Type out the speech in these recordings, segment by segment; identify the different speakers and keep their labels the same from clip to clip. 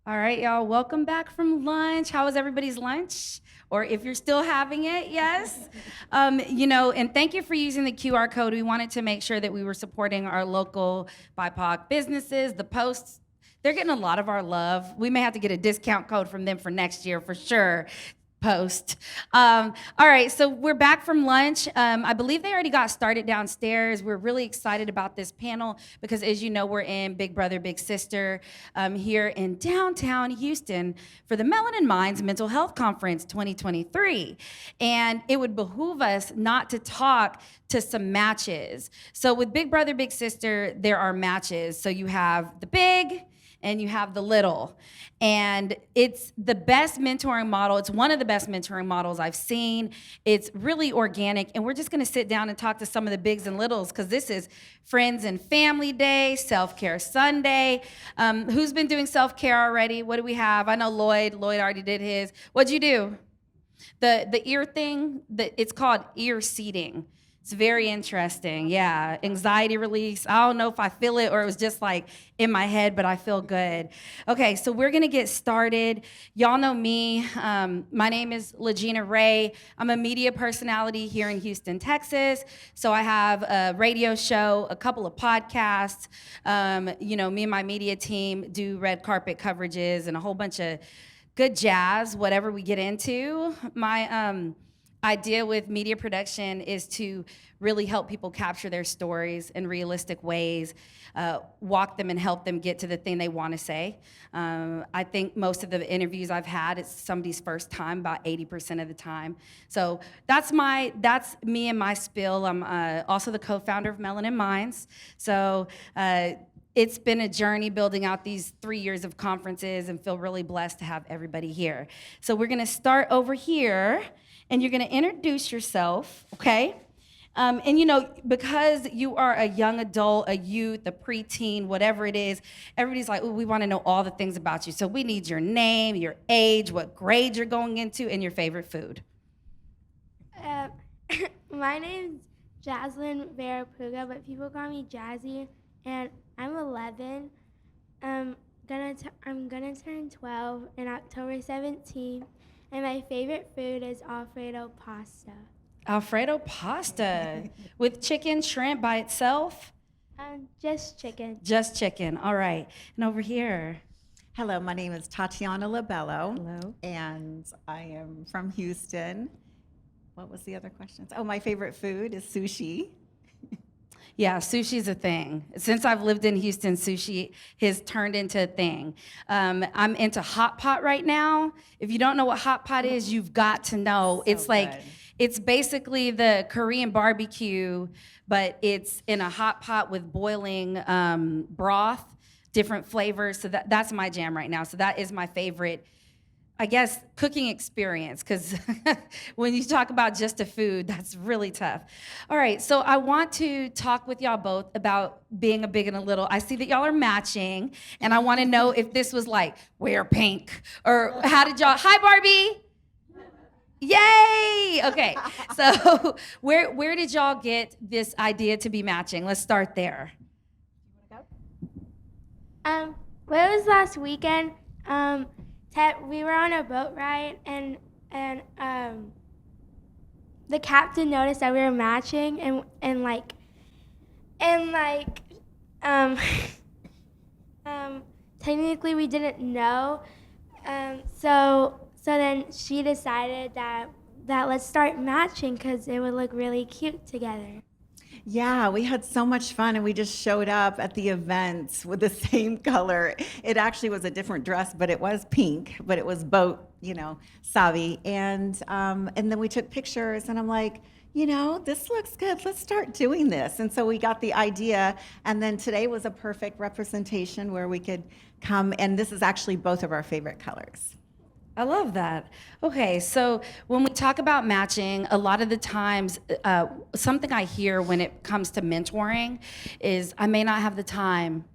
Speaker 1: All right, y'all, welcome back from lunch. How was everybody's lunch? Or if you're still having it, yes. And thank you for using the QR code. We wanted to make sure that we were supporting our local BIPOC businesses. The Posts, they're getting a lot of our love. We may have to get a discount code from them for next year for sure. Post. All right, so we're back from lunch. I believe they already got started downstairs. We're really excited about this panel because, as you know, we're in Big Brother, Big Sister here in downtown Houston for the Melanin Minds Mental Health Conference 2023. And it would behoove us not to talk to some matches. So with Big Brother, Big Sister, there are matches. So you have the big, and you have the little. And it's the best mentoring model. It's one of the best mentoring models I've seen. It's really organic. And we're just gonna sit down and talk to some of the bigs and littles because this is Friends and Family Day, Self-Care Sunday. Who's been doing self-care already? What do we have? I know Lloyd already did his. What'd you do? The ear thing, it's called ear seating. It's very interesting. Yeah, anxiety release. I don't know if I feel it or it was just like in my head, but I feel good. Okay, so we're gonna get started. Y'all know me. My name is LaGina R. I'm a media personality here in Houston, Texas. So I have a radio show, a couple of podcasts. Me and my media team do red carpet coverages and a whole bunch of good jazz, whatever we get into. My idea with media production is to really help people capture their stories in realistic ways, walk them and help them get to the thing they want to say. I think most of the interviews I've had, it's somebody's first time, about 80% of the time. So that's me and my spill. I'm also the co-founder of Melanin Minds. So it's been a journey building out these 3 years of conferences and feel really blessed to have everybody here. So we're gonna start over here and you're gonna introduce yourself, okay? Because you are a young adult, a youth, a preteen, whatever it is, everybody's like, "Ooh, we wanna know all the things about you." So we need your name, your age, what grade you're going into, and your favorite food.
Speaker 2: My name's Jaslyn Verapuga, but people call me Jazzy, and I'm 11. I'm gonna turn 12 on October 17th, and my favorite food is Alfredo pasta.
Speaker 1: Alfredo pasta with chicken, shrimp by itself?
Speaker 2: Just chicken.
Speaker 1: Just chicken, all right. And over here.
Speaker 3: Hello, my name is Tatiana Labello.
Speaker 1: Hello.
Speaker 3: And I am from Houston. What was the other questions? Oh, my favorite food is sushi.
Speaker 1: Yeah, sushi's a thing. Since I've lived in Houston, sushi has turned into a thing. I'm into hot pot right now. If you don't know what hot pot is, you've got to know. It's like, it's basically the Korean barbecue, but it's in a hot pot with boiling broth, different flavors. So that's my jam right now. So that is my favorite, I guess, cooking experience, because when you talk about just a food, that's really tough. All right, so I want to talk with y'all both about being a big and a little. I see that y'all are matching, and I want to know if this was like, wear pink, or how did y'all, hi Barbie! Yay! Okay, so where did y'all get this idea to be matching? Let's start there.
Speaker 2: Well, it was last weekend. We were on a boat ride, and the captain noticed that we were matching, technically we didn't know, so then she decided that let's start matching because it would look really cute together.
Speaker 3: Yeah, we had so much fun, and we just showed up at the events with the same color. It actually was a different dress, but it was pink, but it was boat, savvy. And then we took pictures, and I'm like, this looks good. Let's start doing this. And so we got the idea, and then today was a perfect representation where we could come, and this is actually both of our favorite colors.
Speaker 1: I love that. Okay, so when we talk about matching, a lot of the times, something I hear when it comes to mentoring is, I may not have the time.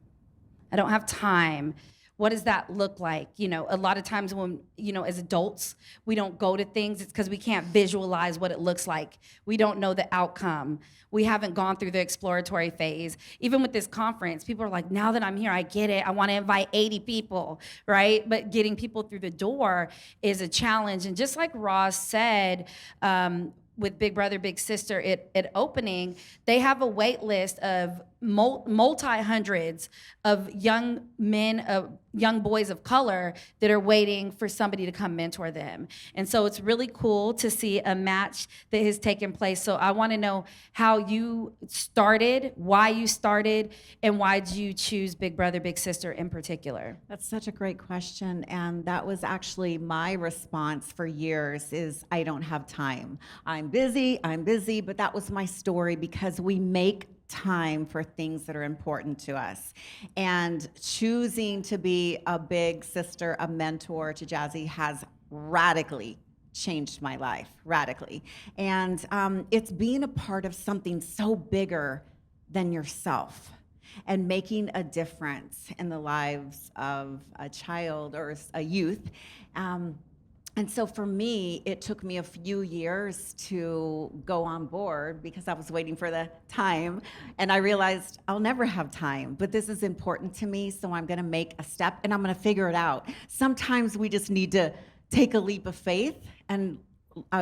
Speaker 1: I don't have time. what does that look like? You know, a lot of times when, you know, as adults, we don't go to things, it's because we can't visualize what it looks like. We don't know the outcome. We haven't gone through the exploratory phase. Even with this conference, people are like, now that I'm here, I get it. I want to invite 80 people, right? But getting people through the door is a challenge. And just like Ross said, with Big Brother, Big Sister at opening, they have a wait list of multi-hundreds of young men, young boys of color that are waiting for somebody to come mentor them. And so it's really cool to see a match that has taken place. So I want to know how you started, why you started, and why did you choose Big Brother, Big Sister in particular?
Speaker 3: That's such a great question, and that was actually my response for years is I don't have time. I'm busy, but that was my story because we make time for things that are important to us. And choosing to be a big sister, a mentor to Jazzy has radically changed my life, radically. And it's being a part of something so bigger than yourself and making a difference in the lives of a child or a youth. And so for me, it took me a few years to go on board because I was waiting for the time. And I realized I'll never have time, but this is important to me. So I'm going to make a step and I'm going to figure it out. Sometimes we just need to take a leap of faith and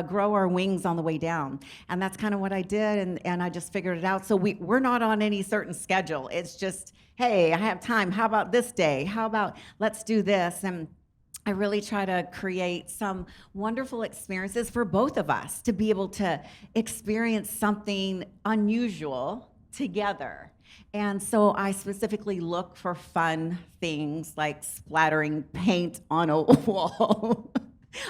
Speaker 3: grow our wings on the way down. And that's kind of what I did. And I just figured it out. So we're not on any certain schedule. It's just, hey, I have time. How about this day? How about let's do this? And I really try to create some wonderful experiences for both of us to be able to experience something unusual together. And so I specifically look for fun things like splattering paint on a wall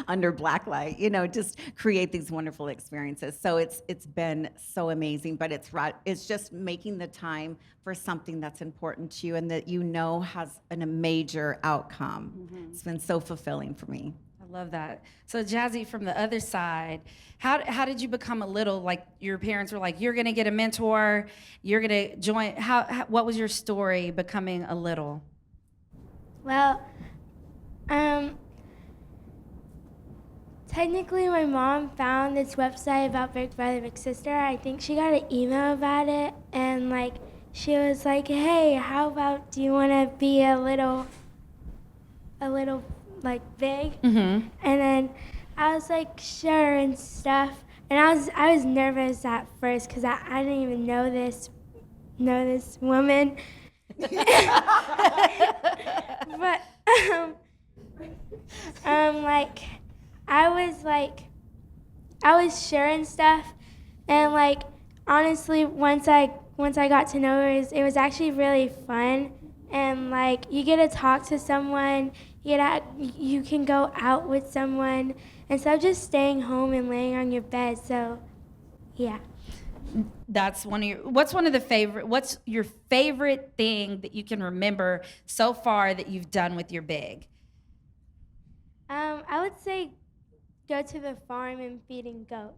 Speaker 3: under black light, you know, just create these wonderful experiences. So it's been so amazing, but it's just making the time for something that's important to you and that you know has a major outcome. Mm-hmm. It's been so fulfilling for me.
Speaker 1: I love that. So Jazzy, from the other side, how did you become a little, like your parents were like, you're gonna get a mentor, you're gonna join, what was your story becoming a little?
Speaker 2: Well, technically, my mom found this website about Big Brother, Big Sister. I think she got an email about it, and like she was like, "Hey, how about do you want to be a little like big?" Mm-hmm. And then I was like, "Sure," and stuff. And I was nervous at first because I didn't even know this woman. But like. I was sharing stuff, and like honestly, once I got to know her, it was actually really fun, and like you get to talk to someone, you can go out with someone instead of just staying home and laying on your bed. So, yeah.
Speaker 1: What's your favorite thing that you can remember so far that you've done with your big?
Speaker 2: I would say go to the farm and feeding goats.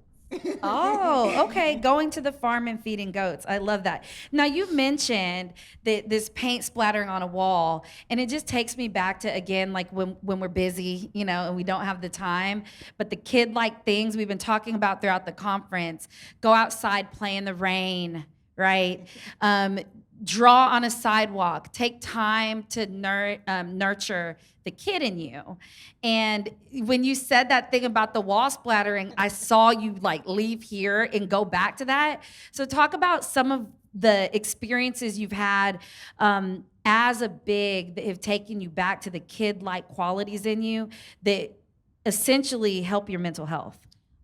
Speaker 1: Oh, okay. Going to the farm and feeding goats. I love that. Now, you mentioned that this paint splattering on a wall, and it just takes me back to, again, like when we're busy, you know, and we don't have the time, but the kid-like things we've been talking about throughout the conference, go outside, play in the rain, right? Draw on a sidewalk, take time to nurture the kid in you. And when you said that thing about the wall splattering, I saw you like leave here and go back to that. So talk about some of the experiences you've had as a big that have taken you back to the kid-like qualities in you that essentially help your mental health.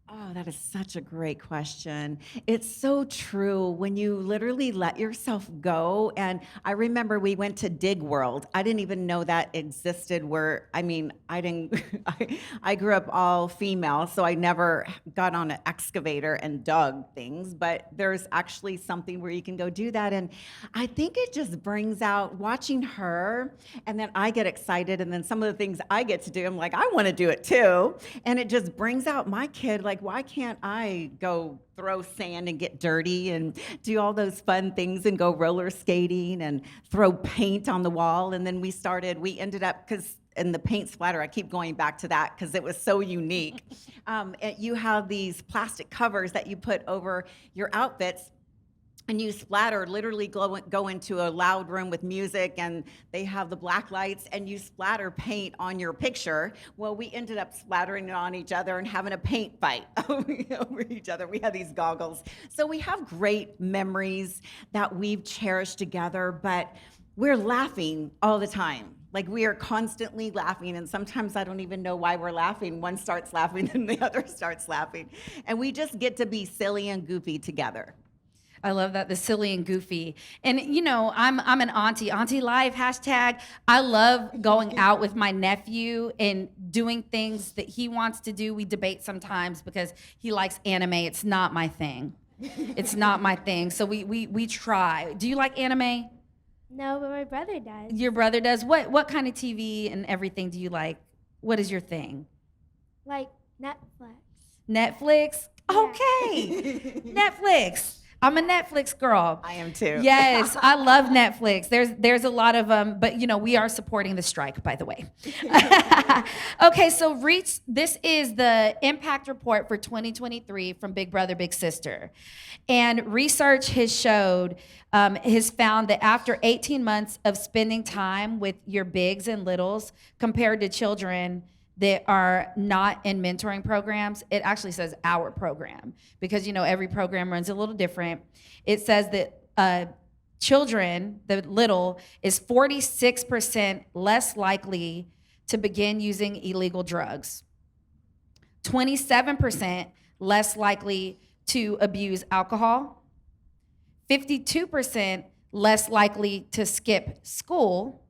Speaker 3: Oh, that is such a great question. It's so true when you literally let yourself go. And I remember we went to Dig World. I didn't even know that existed I grew up all female, so I never got on an excavator and dug things, but there's actually something where you can go do that. And I think it just brings out watching her, and then I get excited, and then some of the things I get to do, I'm like, I want to do it too. And it just brings out my kid, like, why why can't I go throw sand and get dirty and do all those fun things and go roller skating and throw paint on the wall? And then we ended up, because in the paint splatter, I keep going back to that because it was so unique. You have these plastic covers that you put over your outfits, and you splatter, literally go into a loud room with music, and they have the black lights, and you splatter paint on your picture. Well, we ended up splattering it on each other and having a paint fight over each other. We had these goggles. So we have great memories that we've cherished together, but we're laughing all the time. Like, we are constantly laughing, and sometimes I don't even know why we're laughing. One starts laughing, and the other starts laughing. And we just get to be silly and goofy together.
Speaker 1: I love that, the silly and goofy. And you know, I'm an auntie life, hashtag. I love going out with my nephew and doing things that he wants to do. We debate sometimes because he likes anime. It's not my thing. It's not my thing. So we try. Do you like anime?
Speaker 2: No, but my brother does.
Speaker 1: Your brother does? What kind of TV and everything do you like? What is your thing?
Speaker 2: Like Netflix.
Speaker 1: Netflix?
Speaker 2: Yeah.
Speaker 1: Okay. Netflix. I'm a Netflix girl.
Speaker 3: I am too.
Speaker 1: Yes, I love Netflix. There's a lot of but you know, we are supporting the strike, by the way. Okay, so this is the impact report for 2023 from Big Brother Big Sister. And research has found that after 18 months of spending time with your bigs and littles compared to children that are not in mentoring programs, it actually says our program, because you know every program runs a little different. It says that children, the little, is 46% less likely to begin using illegal drugs, 27% less likely to abuse alcohol, 52% less likely to skip school,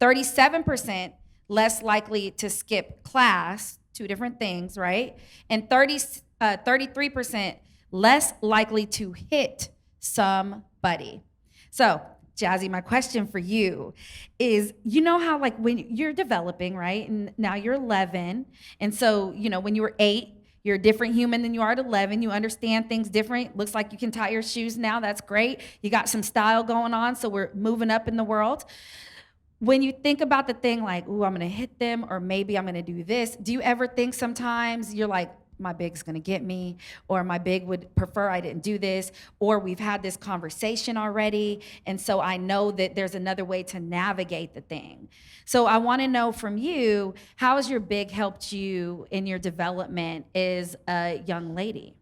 Speaker 1: 37% less likely to skip class, two different things, right? And 33% less likely to hit somebody. So, Jazzy, my question for you is, you know how like when you're developing, right? And now you're 11. And so, you know, when you were 8, you're a different human than you are at 11. You understand things different. Looks like you can tie your shoes now. That's great. You got some style going on. So we're moving up in the world. When you think about the thing like, ooh, I'm gonna hit them, or maybe I'm gonna do this, do you ever think sometimes you're like, my big's gonna get me, or my big would prefer I didn't do this, or we've had this conversation already, and so I know that there's another way to navigate the thing. So I wanna know from you, how has your big helped you in your development as a young lady?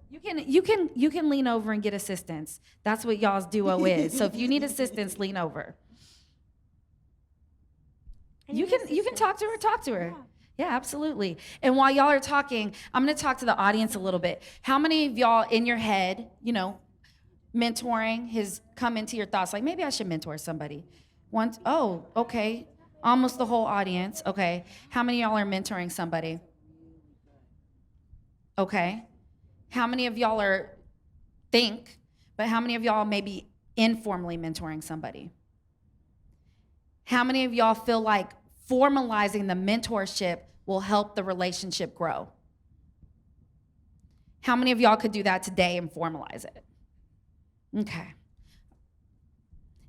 Speaker 1: You can lean over and get assistance. That's what y'all's duo is. So if you need assistance, lean over. You can talk to her. Yeah, absolutely. And while y'all are talking, I'm going to talk to the audience a little bit. How many of y'all in your head, you know, mentoring has come into your thoughts like, maybe I should mentor somebody? Once, oh, okay. Almost the whole audience. Okay. How many of y'all are mentoring somebody? Okay. How many of y'all but how many of y'all may be informally mentoring somebody? How many of y'all feel like formalizing the mentorship will help the relationship grow? How many of y'all could do that today and formalize it? Okay.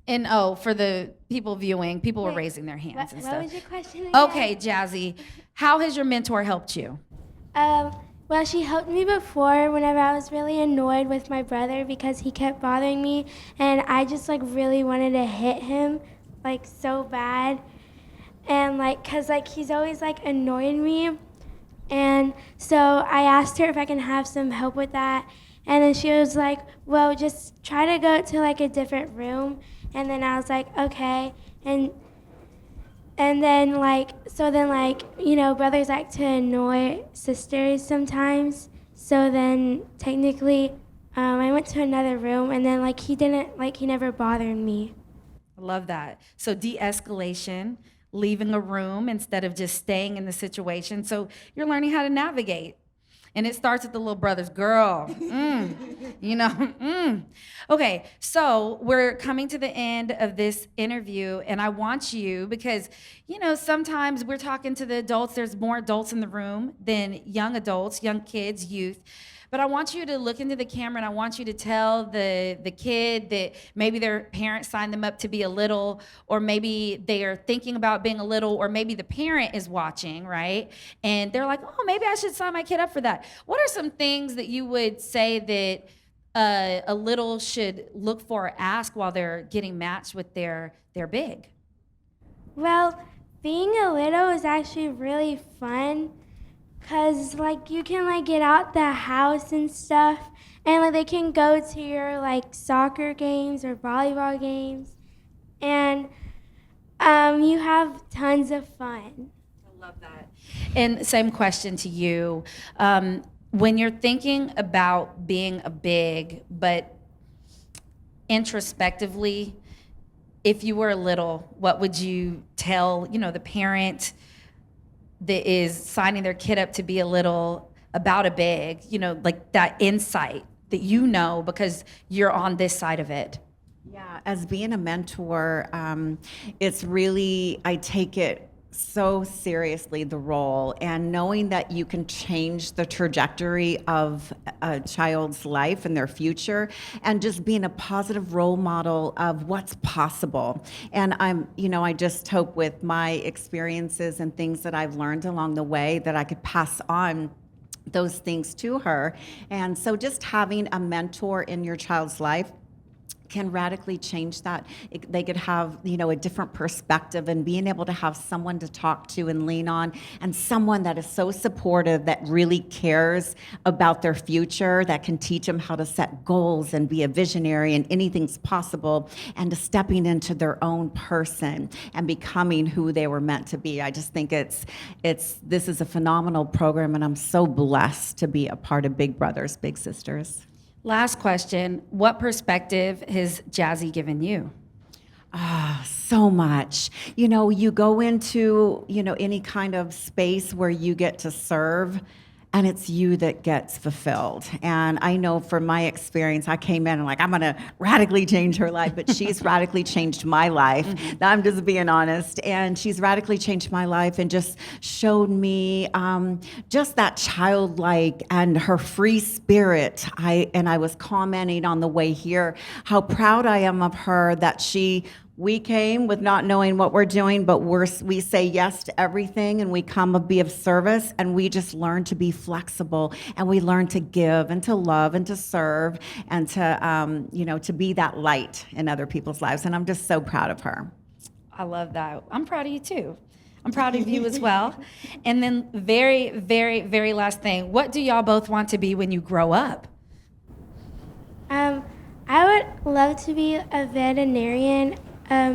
Speaker 1: And for the people viewing, people were raising their hands and stuff.
Speaker 2: What was your question again?
Speaker 1: Okay, Jazzy, how has your mentor helped you?
Speaker 2: Well, she helped me before whenever I was really annoyed with my brother because he kept bothering me, and I just like really wanted to hit him like so bad, and like cause like he's always like annoying me, and so I asked her if I can have some help with that, and then she was like, well, just try to go to like a different room, and then I was like, okay, and then like, so then like, you know, brothers like to annoy sisters sometimes. So then technically, I went to another room, and then like he never bothered me.
Speaker 1: I love that. So de-escalation, leaving a room instead of just staying in the situation. So you're learning how to navigate. And it starts with the little brothers, girl. You know. Okay, so we're coming to the end of this interview, and I want you, because, you know, sometimes we're talking to the adults. There's more adults in the room than young adults, young kids, youth. But I want you to look into the camera, and I want you to tell the kid that maybe their parents signed them up to be a little, or maybe they are thinking about being a little, or maybe the parent is watching, right? And they're like, oh, maybe I should sign my kid up for that. What are some things that you would say that a little should look for or ask while they're getting matched with their big?
Speaker 2: Well, being a little is actually really fun, cause like you can like get out the house and stuff, and like they can go to your like soccer games or volleyball games, and you have tons of fun.
Speaker 1: I love that. And same question to you. When you're thinking about being a big, but introspectively, if you were a little, what would you tell, you know, the parent that is signing their kid up to be a little about a big, you know, like that insight that you know because you're on this side of it?
Speaker 3: Yeah, as being a mentor, it's really, I take it so seriously, the role, and knowing that you can change the trajectory of a child's life and their future, and just being a positive role model of what's possible. And I just hope with my experiences and things that I've learned along the way that I could pass on those things to her. And so just having a mentor in your child's life can radically change that. They could have, a different perspective, and being able to have someone to talk to and lean on, and someone that is so supportive, that really cares about their future, that can teach them how to set goals and be a visionary, and anything's possible, and to stepping into their own person and becoming who they were meant to be. I just think this is a phenomenal program, and I'm so blessed to be a part of Big Brothers Big Sisters.
Speaker 1: Last question. What perspective has Jazzy given you?
Speaker 3: So much. You go into, any kind of space where you get to serve, and it's you that gets fulfilled. And I know from my experience, I came in and I'm going to radically change her life, but she's radically changed my life. Mm-hmm. I'm just being honest. And she's radically changed my life and just showed me just that childlike and her free spirit. I was commenting on the way here how proud I am of her, that we came with not knowing what we're doing, but we say yes to everything, and we come to be of service, and we just learn to be flexible, and we learn to give and to love and to serve, and to be that light in other people's lives. And I'm just so proud of her.
Speaker 1: I love that. I'm proud of you too. I'm proud of you as well. And then very, very, very last thing, what do y'all both want to be when you grow up?
Speaker 2: I would love to be a veterinarian. A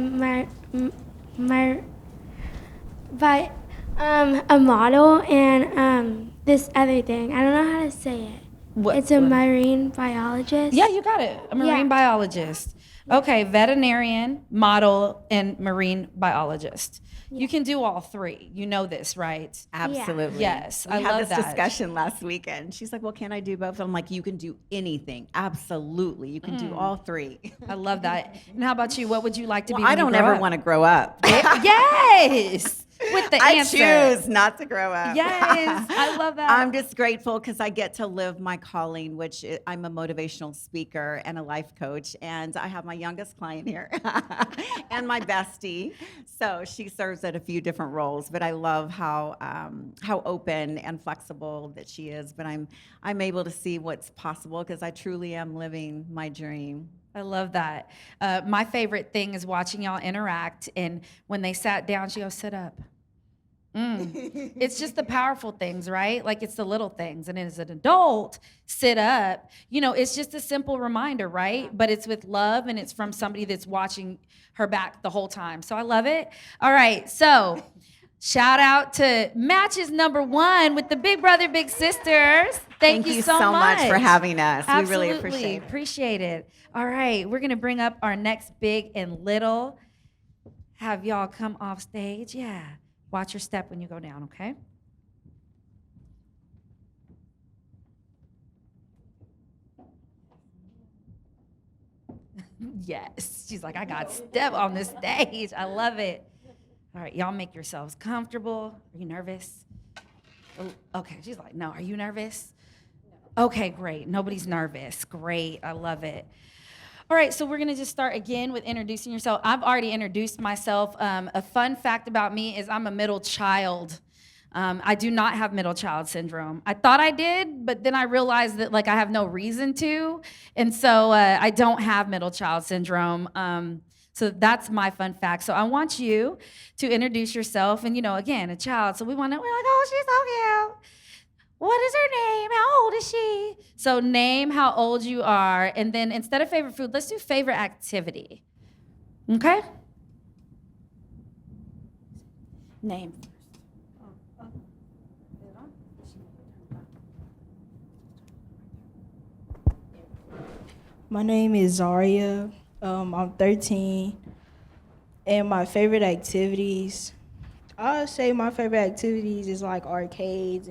Speaker 2: model, and this other thing. I don't know how to say it. It's a marine biologist.
Speaker 1: Yeah, you got it. A marine biologist. Okay, veterinarian, model, and marine biologist. Yeah. You can do all three. You know this, right?
Speaker 3: Absolutely.
Speaker 1: Yes,
Speaker 3: I love that. We had this discussion last weekend. She's like, well, can I do both? I'm like, you can do anything. Absolutely. You can do all three.
Speaker 1: I love that. And how about you? What would you like to be when
Speaker 3: I don't ever want to grow up.
Speaker 1: Yes. With the answer.
Speaker 3: I choose not to grow up.
Speaker 1: Yes, I love that.
Speaker 3: I'm just grateful because I get to live my calling, which I'm a motivational speaker and a life coach, and I have my youngest client here and my bestie. So she serves at a few different roles, but I love how open and flexible that she is. But I'm able to see what's possible because I truly am living my dream.
Speaker 1: I love that. My favorite thing is watching y'all interact, and when they sat down, she goes, sit up. It's just the powerful things, right? Like it's the little things. And as an adult, sit up. It's just a simple reminder, right? But it's with love, and it's from somebody that's watching her back the whole time. So I love it. All right, so shout out to matches #1 with the Big Brother Big Sisters. Thank you so much
Speaker 3: for having us.
Speaker 1: Absolutely.
Speaker 3: We really appreciate
Speaker 1: it. All right, we're gonna bring up our next big and little. Have y'all come off stage. Yeah. Watch your step when you go down, okay? Yes. She's like, I got step on this stage. I love it. All right, y'all make yourselves comfortable. Are you nervous? Oh, okay, she's like, no. Are you nervous? No. Okay, great. Nobody's nervous. Great. I love it. All right, so we're gonna just start again with introducing yourself. I've already introduced myself. A fun fact about me is I'm a middle child. I do not have middle child syndrome. I thought I did, but then I realized that like I have no reason to, and so I don't have middle child syndrome. So that's my fun fact. So I want you to introduce yourself, and again, a child. So we're like, oh, she's so cute. What is her name? How old is she? So name how old you are, and then instead of favorite food, let's do favorite activity. Okay? Name.
Speaker 4: My name is Zaria. I'm 13. And my favorite activities, I would say my favorite activities is like arcades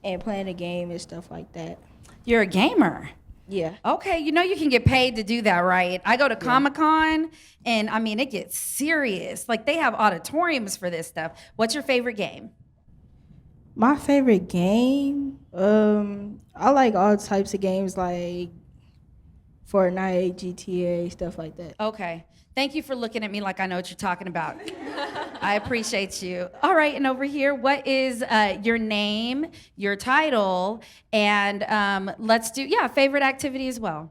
Speaker 4: and playing a game and stuff like that.
Speaker 1: You're a gamer.
Speaker 4: Yeah.
Speaker 1: Okay, you can get paid to do that, right? I go to Comic-Con, and I mean, it gets serious. Like, they have auditoriums for this stuff. What's your favorite game?
Speaker 4: My favorite game, I like all types of games like Fortnite, GTA, stuff like that.
Speaker 1: Okay. Thank you for looking at me like I know what you're talking about. I appreciate you. All right, and over here, what is your name, your title, and let's do, favorite activity as well.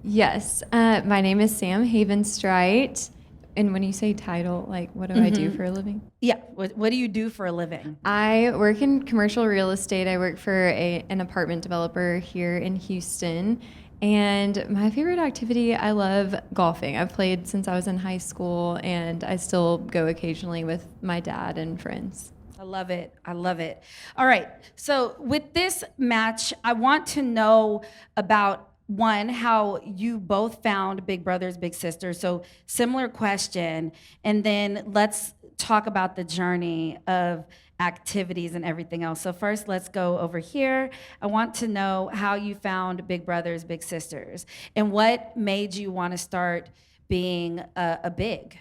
Speaker 5: Yes, my name is Sam Havenstrite. And when you say title, like, what do I do for a living?
Speaker 1: Yeah, what do you do for a living?
Speaker 5: I work in commercial real estate. I work for an apartment developer here in Houston. And my favorite activity, I love golfing. I've played since I was in high school, and I still go occasionally with my dad and friends.
Speaker 1: I love it. I love it. All right. So with this match, I want to know about one, how you both found Big Brothers Big Sisters. So similar question. And then let's talk about the journey of activities and everything else. So first, let's go over here. I want to know how you found Big Brothers Big Sisters and what made you want to start being a big.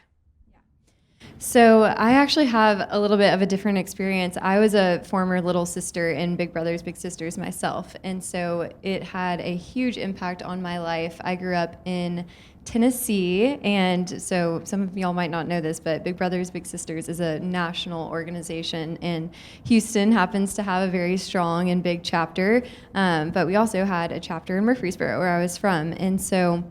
Speaker 5: So I actually have a little bit of a different experience. I was a former little sister in Big Brothers Big Sisters myself, and so it had a huge impact on my life. I grew up in Tennessee, and so some of y'all might not know this, but Big Brothers Big Sisters is a national organization, and Houston happens to have a very strong and big chapter, but we also had a chapter in Murfreesboro, where I was from, and so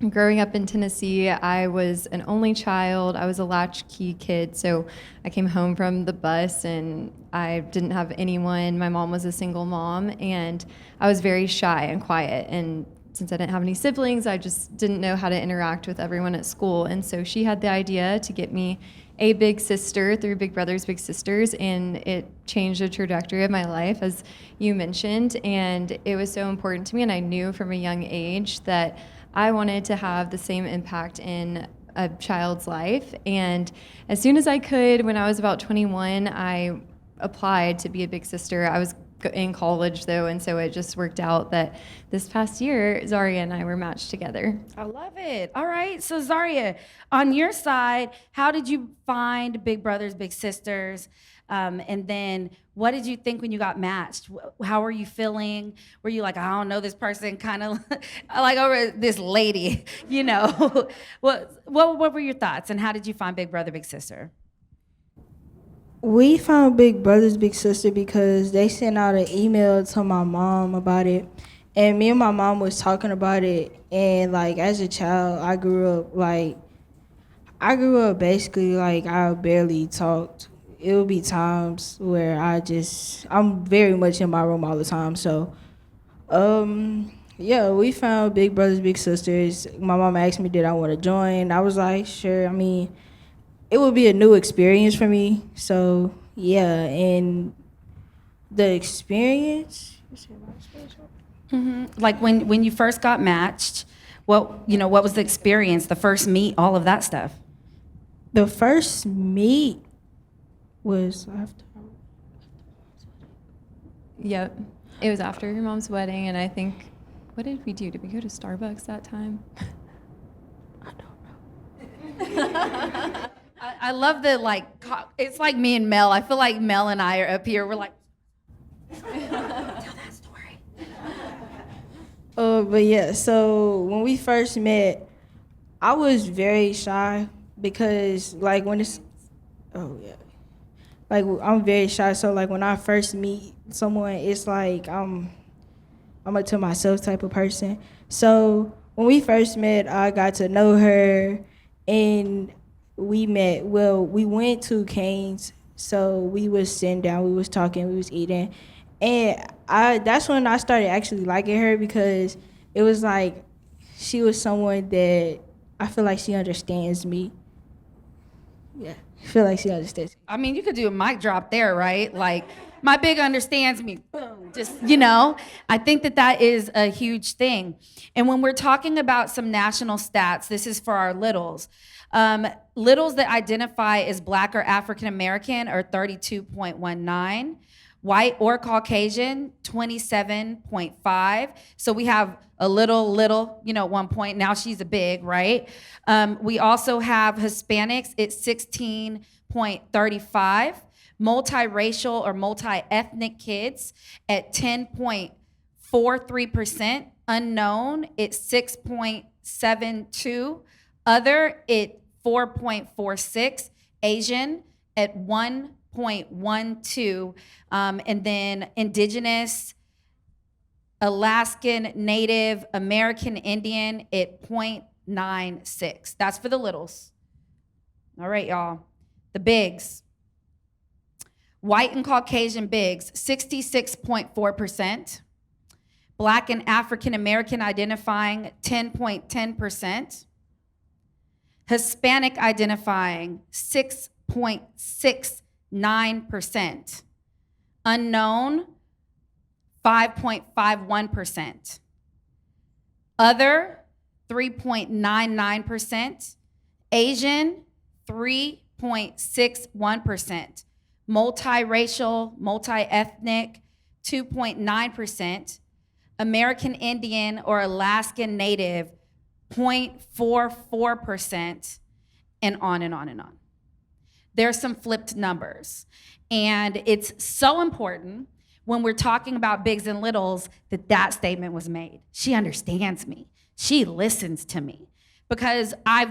Speaker 5: growing up in Tennessee, I was an only child. I was a latchkey kid, so I came home from the bus and I didn't have anyone. My mom was a single mom, and I was very shy and quiet. And since I didn't have any siblings, I just didn't know how to interact with everyone at school. And so she had the idea to get me a big sister through Big Brothers Big Sisters, and it changed the trajectory of my life, as you mentioned. And it was so important to me, and I knew from a young age that I wanted to have the same impact in a child's life. And as soon as I could, when I was about 21, I applied to be a big sister. I was in college, though, and so it just worked out that this past year, Zaria and I were matched together.
Speaker 1: I love it. All right. So, Zaria, on your side, how did you find Big Brothers Big Sisters? And then what did you think when you got matched? How were you feeling? Were you like, I don't know this person, kind of like over this lady, What were your thoughts, and how did you find Big Brother Big Sister?
Speaker 4: We found Big Brothers Big Sister because they sent out an email to my mom about it, and me and my mom was talking about it. And like as a child, I grew up basically like I barely talked. It would be times where I'm very much in my room all the time. So, we found Big Brothers Big Sisters. My mom asked me, did I want to join? I was like, sure. I mean, it would be a new experience for me. So, yeah, and the experience.
Speaker 1: Like when you first got matched, what was the experience, the first meet, all of that stuff?
Speaker 4: The first meet was after.
Speaker 5: Yep. It was after your mom's wedding, and I think what did we do? Did we go to Starbucks that time?
Speaker 1: I love the it's like me and Mel. I feel like Mel and I are up here. We're like, tell that story.
Speaker 4: But yeah, so when we first met, I was very shy because like when it's, oh yeah, like I'm very shy. So like when I first meet someone, it's like I'm a to myself type of person. So when we first met, I got to know her, and we went to Cane's. So we was sitting down, we was talking, we was eating, and that's when I started actually liking her because it was like she was someone that I feel like she understands me. Yeah, I feel like she understands me.
Speaker 1: I mean, you could do a mic drop there, right? Like, my big understands me. Boom. Just, I think that is a huge thing. And when we're talking about some national stats, this is for our littles. Littles that identify as Black or African American are 32.19. White or Caucasian, 27.5. So we have a little, at one point. Now she's a big, right? We also have Hispanics at 16.35. Multiracial or multi-ethnic kids at 10.43%. Unknown at 6.72. Other at 4.46. Asian at 1.12. And then Indigenous, Alaskan, Native, American Indian at 0.96. That's for the littles. All right, y'all. The bigs. White and Caucasian bigs, 66.4%. Black and African American identifying, 10.10%. Hispanic identifying, 6.69%. Unknown, 5.51%. Other, 3.99%. Asian, 3.61%. Multiracial, multi-ethnic, 2.9%. American Indian or Alaskan Native, 0.44%, and on and on and on. There's some flipped numbers. And it's so important when we're talking about bigs and littles that statement was made. She understands me. She listens to me. Because I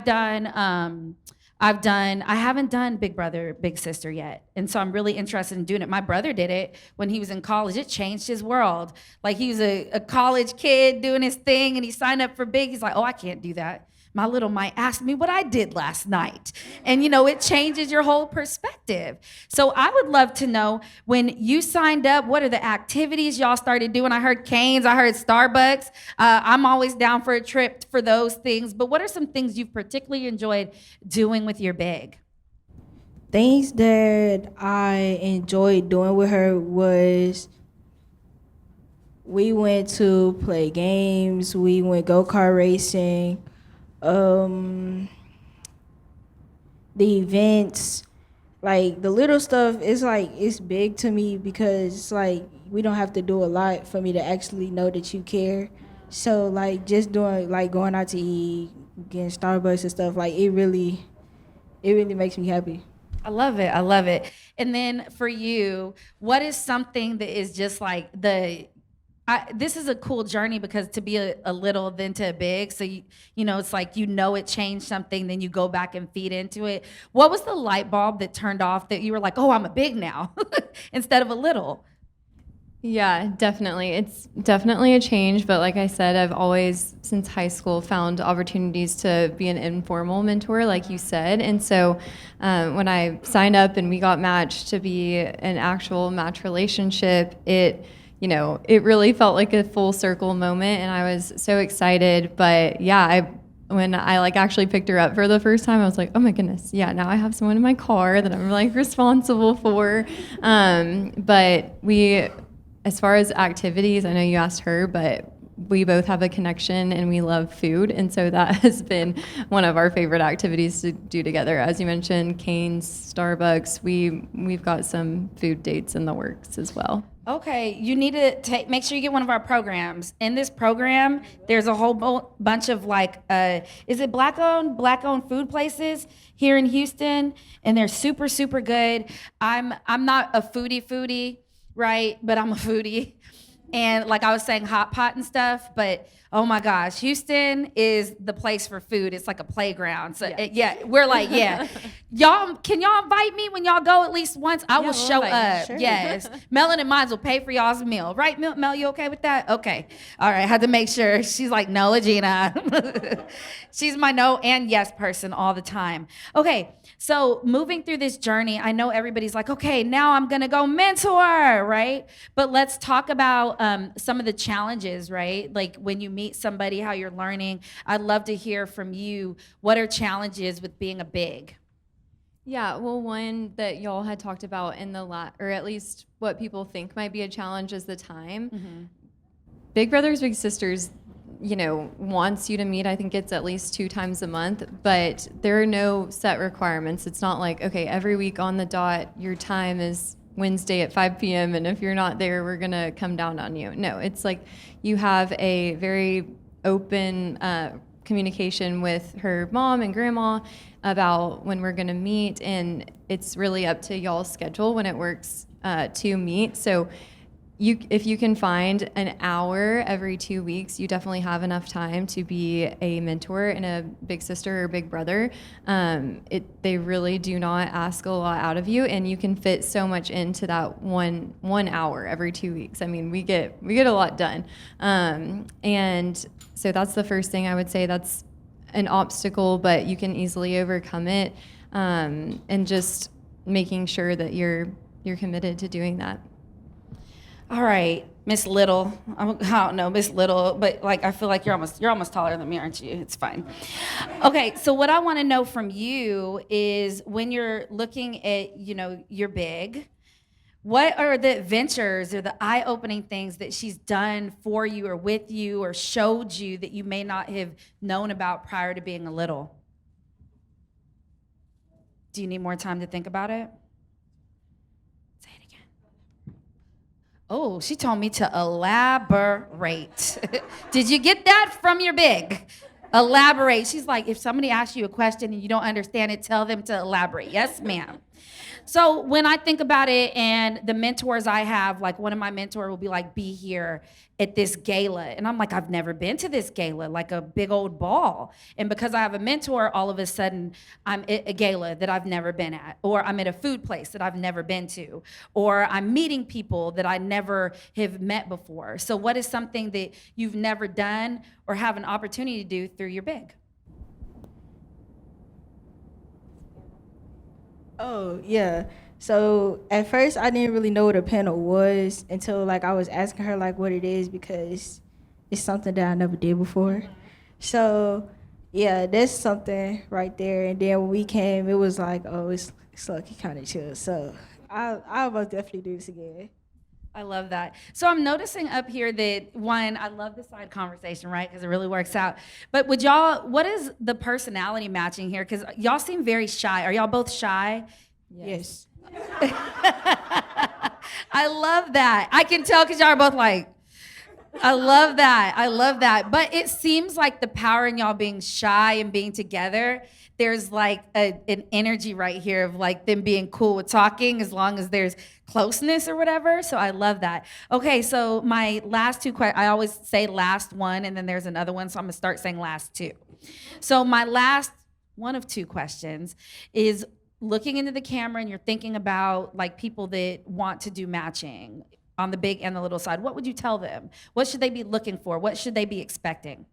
Speaker 1: haven't done Big Brother, Big Sister yet. And so I'm really interested in doing it. My brother did it when he was in college. It changed his world. Like, he was a college kid doing his thing, and he signed up for Big. He's like, oh, I can't do that. My little might ask me what I did last night. And it changes your whole perspective. So I would love to know, when you signed up, what are the activities y'all started doing? I heard Cane's, I heard Starbucks. I'm always down for a trip for those things. But what are some things you've particularly enjoyed doing with your big?
Speaker 4: Things that I enjoyed doing with her was we went to play games, we went go-kart racing, the events, like the little stuff, it's big to me because it's like we don't have to do a lot for me to actually know that you care. So like just doing, like going out to eat, getting Starbucks and stuff, like it really makes me happy.
Speaker 1: I love it. I love it. And then for you, what is something that is just like this is a cool journey, because to be a little then to a big, so it's like it changed something, then you go back and feed into it. What was the light bulb that turned off that you were like, oh, I'm a big now instead of a little?
Speaker 5: Yeah, definitely. It's definitely a change, but like I said, I've always, since high school, found opportunities to be an informal mentor, like you said. And so when I signed up and we got matched to be an actual match relationship, it really felt like a full circle moment, and I was so excited. But yeah, when I actually picked her up for the first time, I was like, oh my goodness, yeah, now I have someone in my car that I'm responsible for. But as far as activities, I know you asked her, but we both have a connection and we love food. And so that has been one of our favorite activities to do together. As you mentioned, Cane's, Starbucks, we've got some food dates in the works as well.
Speaker 1: Okay, you need to make sure you get one of our programs. In this program, there's a whole bunch of like, is it black-owned food places here in Houston, and they're super, super good. I'm not a foodie, right? But I'm a foodie. And like I was saying, hot pot and stuff, but oh my gosh, Houston is the place for food. It's like a playground. So yeah, we're like, yeah. Can y'all invite me when y'all go at least once? I will show up.
Speaker 5: Sure.
Speaker 1: Yes. Melanin Minds will pay for y'all's meal. Right, Mel, you okay with that? Okay. All right, had to make sure. She's like, no, LaGina. She's my no and yes person all the time. Okay, so moving through this journey, I know everybody's like, okay, now I'm gonna go mentor, right? But let's talk about some of the challenges, right? Like when you meet somebody, how you're learning. I'd love to hear from you. What are challenges with being a big?
Speaker 5: Yeah, well, one that y'all had talked about in the or at least what people think might be a challenge is the time.
Speaker 1: Mm-hmm.
Speaker 5: Big Brothers Big Sisters, wants you to meet. I think it's at least 2 times a month, but there are no set requirements. It's not like, okay, every week on the dot, your time is Wednesday at 5 p.m. and if you're not there, we're gonna come down on you. No, it's like you have a very open communication with her mom and grandma about when we're gonna meet, and it's really up to y'all's schedule when it works to meet. So if you can find an hour every 2 weeks, you definitely have enough time to be a mentor and a big sister or big brother. They really do not ask a lot out of you, and you can fit so much into that one hour every 2 weeks. I mean, we get a lot done, and so that's the first thing I would say. That's an obstacle, but you can easily overcome it, and just making sure that you're committed to doing that.
Speaker 1: All right, Miss Little. I don't know, Miss Little, but like I feel like you're almost taller than me, aren't you? It's fine. Okay, so what I want to know from you is when you're looking at, you're big, what are the adventures or the eye-opening things that she's done for you or with you or showed you that you may not have known about prior to being a little? Do you need more time to think about it? Say it again. Oh, she told me to elaborate. Did you get that from your big? Elaborate. She's like, if somebody asks you a question and you don't understand it, tell them to elaborate. Yes, ma'am. So when I think about it and the mentors I have, like one of my mentors will be like, be here at this gala. And I'm like, I've never been to this gala, like a big old ball. And because I have a mentor, all of a sudden I'm at a gala that I've never been at, or I'm at a food place that I've never been to, or I'm meeting people that I never have met before. So what is something that you've never done or have an opportunity to do through your big?
Speaker 4: Oh, yeah. So at first I didn't really know what a panel was until like I was asking her like what it is, because it's something that I never did before. So yeah, that's something right there. And then when we came, it was like, oh, it's lucky kind of chill. So I'll most definitely do this again.
Speaker 1: I love that. So I'm noticing up here that I love the side conversation, right? Because it really works out. But what is the personality matching here? Because y'all seem very shy. Are y'all both shy?
Speaker 4: Yes.
Speaker 1: I love that. I can tell because y'all are both like, I love that. But it seems like the power in y'all being shy and being together, there's like an energy right here of like them being cool with talking as long as there's closeness or whatever. So I love that. Okay, so my last two questions, I always say last one and then there's another one, so I'm gonna start saying last two. So my last one of two questions is looking into the camera and you're thinking about like people that want to do matching on the big and the little side. What would you tell them? What should they be looking for? What should they be expecting?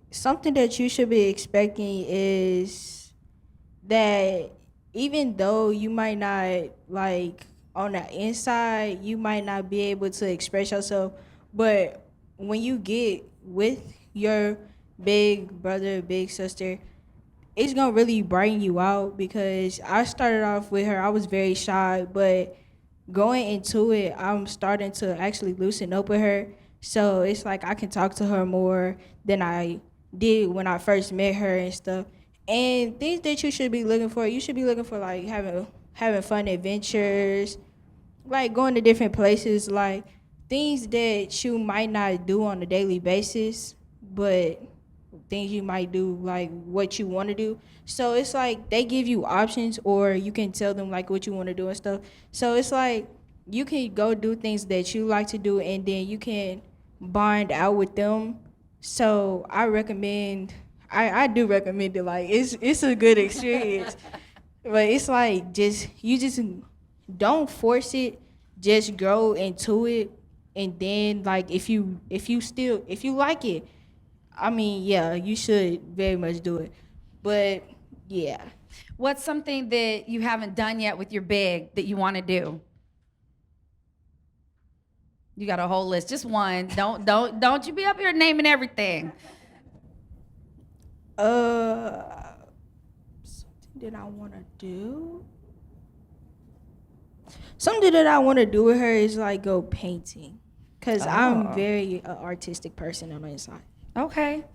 Speaker 4: Something that you should be expecting is that even though you might not, like, on the inside, you might not be able to express yourself, but when you get with your big brother, big sister, it's gonna really brighten you out. Because I started off with her, I was very shy, but going into it, I'm starting to actually loosen up with her. So it's like I can talk to her more than I did when I first met her and stuff. And things that you should be looking for, you should be looking for like having fun adventures, like going to different places, like things that you might not do on a daily basis, but things you might do, like what you want to do. So it's like they give you options, or you can tell them like what you want to do and stuff. So it's like you can go do things that you like to do, and then you can bond out with them. So I do recommend it. Like it's a good experience. But it's like you just don't force it. Just go into it, and then like if you like it, I mean, yeah, you should very much do it. But yeah,
Speaker 1: What's something that you haven't done yet with your big that you want to do? You got a whole list. Just one. Don't you be up here naming everything.
Speaker 4: something that I want to do. Something that I want to do with her is like go painting, cause I'm very artistic person on the inside.
Speaker 1: Okay.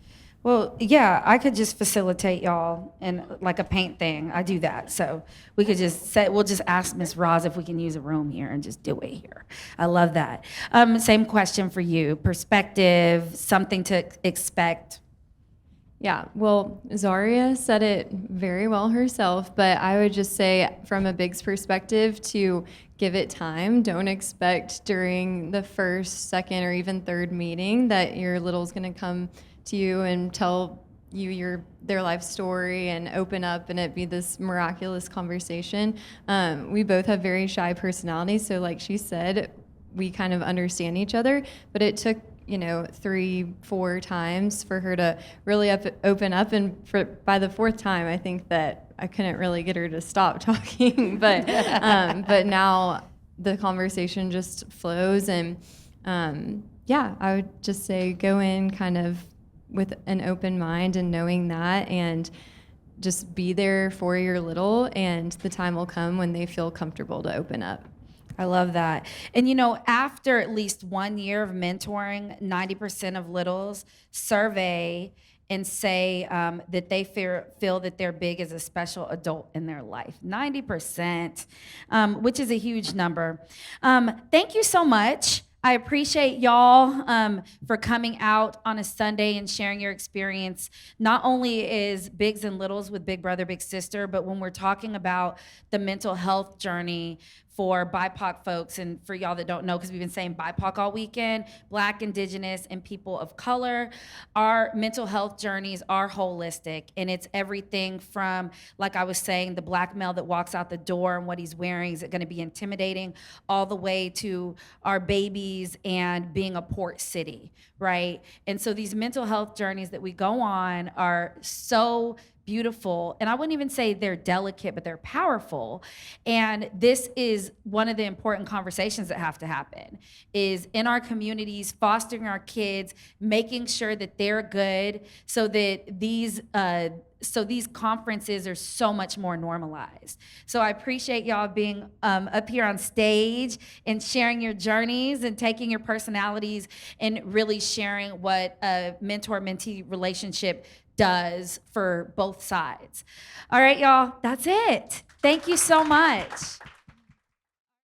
Speaker 1: Well, yeah, I could just facilitate y'all in like a paint thing. I do that. So we could just say, we'll just ask Miss Roz if we can use a room here and just do it here. I love that. Same question for you. Perspective, something to expect.
Speaker 5: Yeah, well, Zaria said it very well herself, but I would just say from a big's perspective to give it time. Don't expect during the first, second, or even third meeting that your little's gonna come to you and tell you their life story and open up and it be this miraculous conversation. We both have very shy personalities, so like she said, we kind of understand each other, but it took 3-4 times for her to really open up, and by the fourth time I think that I couldn't really get her to stop talking, but now the conversation just flows, and yeah, I would just say go in kind of with an open mind and knowing that, and just be there for your little, and the time will come when they feel comfortable to open up.
Speaker 1: I love that. And after at least 1 year of mentoring, 90% of littles survey and say that they feel that their big is a special adult in their life. 90%, which is a huge number. Thank you so much. I appreciate y'all for coming out on a Sunday and sharing your experience. Not only is Bigs and Littles with Big Brother, Big Sister, but when we're talking about the mental health journey for BIPOC folks, and for y'all that don't know, because we've been saying BIPOC all weekend, Black, Indigenous, and people of color, our mental health journeys are holistic, and it's everything from, like I was saying, the Black male that walks out the door and what he's wearing, is it gonna be intimidating, all the way to our babies and being a port city, right? And so these mental health journeys that we go on are so beautiful, and I wouldn't even say they're delicate, but they're powerful. And this is one of the important conversations that have to happen, is in our communities, fostering our kids, making sure that they're good, so that these conferences are so much more normalized. So I appreciate y'all being up here on stage and sharing your journeys and taking your personalities and really sharing what a mentor-mentee relationship does for both sides. All right, y'all, that's it. Thank you so much.